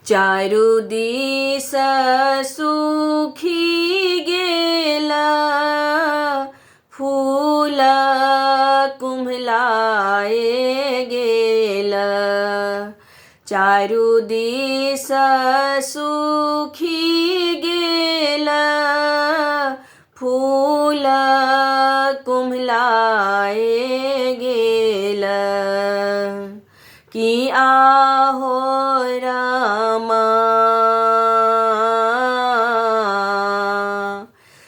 चारु this सुखी गेला, फूल कुम्हलाए गेला। चारु दिस सुखी गेला, फूल कुम्हलाए गेला। कि आहो रामा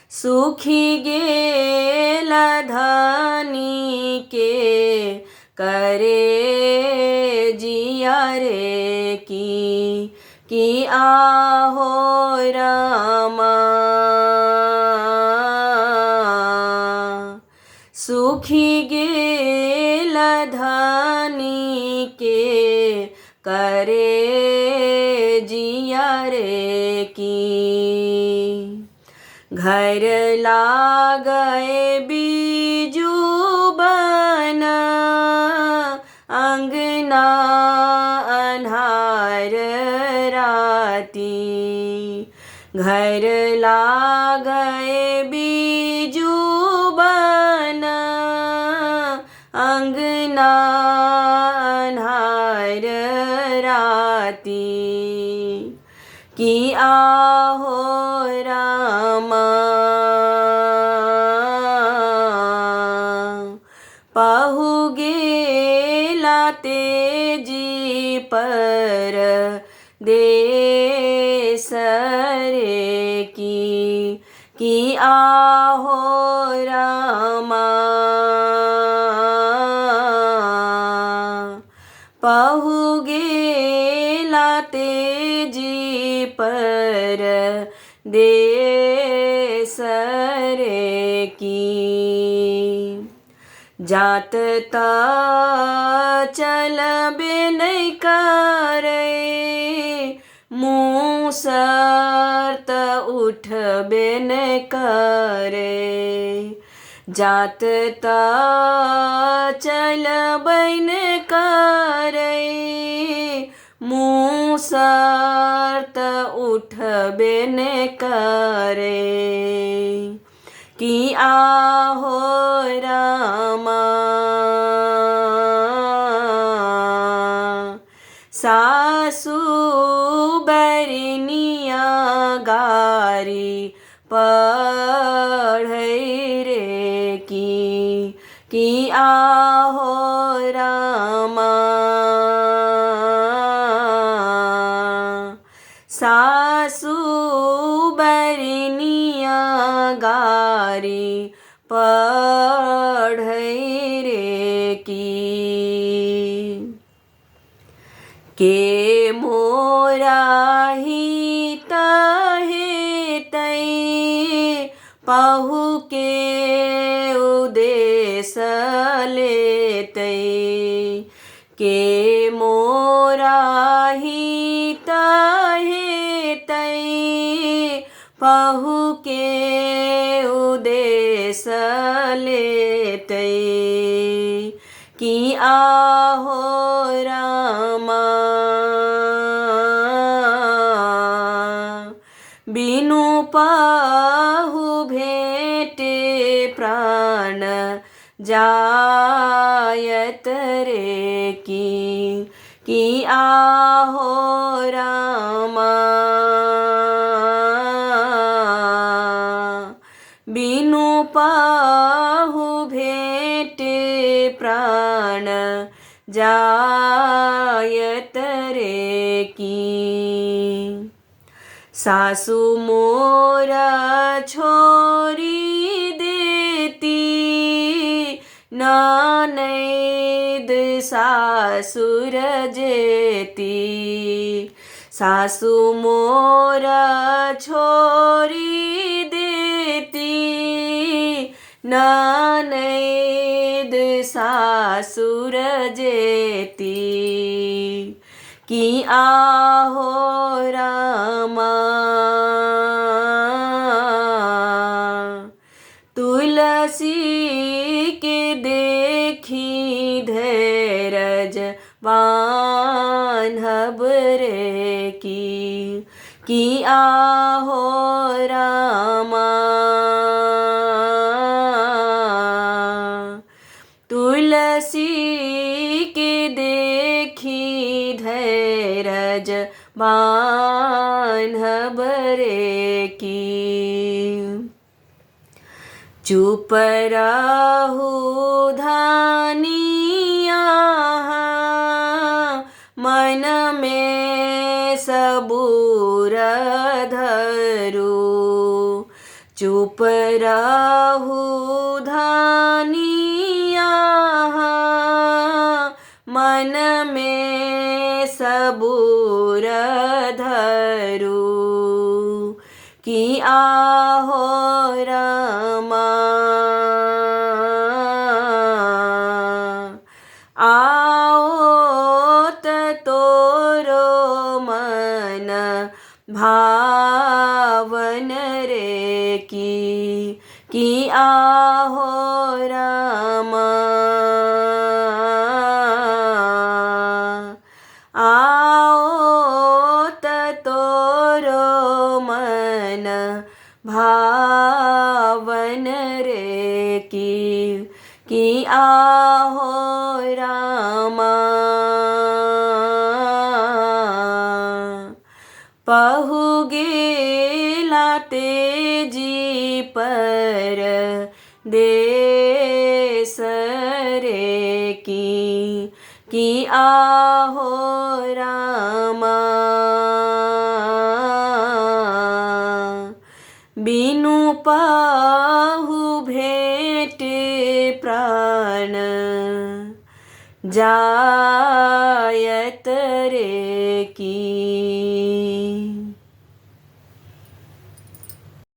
सुखी गेला धनी के करे जिया रे। कि आहो रामा सुखी गेला धनी के करे जिया रे। की घर लागए बीजू बना, अंगना अन्हार राती। घर लागए बीजू बना, अंगना अन्हार राती। कि आहो रामा पहु गेला तेजी पर देश रे। कि आहो रामा पहु गेला तेजी पर देश रे। की जात ता चलबे नहीं करे, मूसर त उठबे नहीं करे। जात ता चलबे नहीं करे, मूसर त उठबे नहीं करे। कि आहो रामा सासु बरनिया गारी पढ़ै रे। कि आहो रामा सासु बरनिया गारी पढ़ै रे। के मोरा हित हेतै, पहु के उदेश लेतै। के मोरा हित हेतै, पहु के उदेश लेतै। कि आहो रामा बिनु पहु भेटे प्राण जायत रे। कि आहो रामा बिनु पहु भेटे प्राण जायत रे। की सासु मोरा छोरी देती, ननद सासुर जेती। सासु मोरा छोरी देती, ननद सासुर जेती। कि आहो रामा तुलसी के देखी धैर्य बान्हब रे। की कि आहो रामा तुलसी के देखी धैर्य बान्हबरे की चुप रहू धानिया मन में सबूर धरू चुप रहू धानिया मन में सबूर धरू कि आहो रामा आओ त तोरो मन भावन रे कि आहो रामा आओ त तोरो मन भावन रे कि आहो रामा पहु गेला तेजी पर देश रे कि आहो रामा बिनु पाहु भेटे प्राण जायत रे की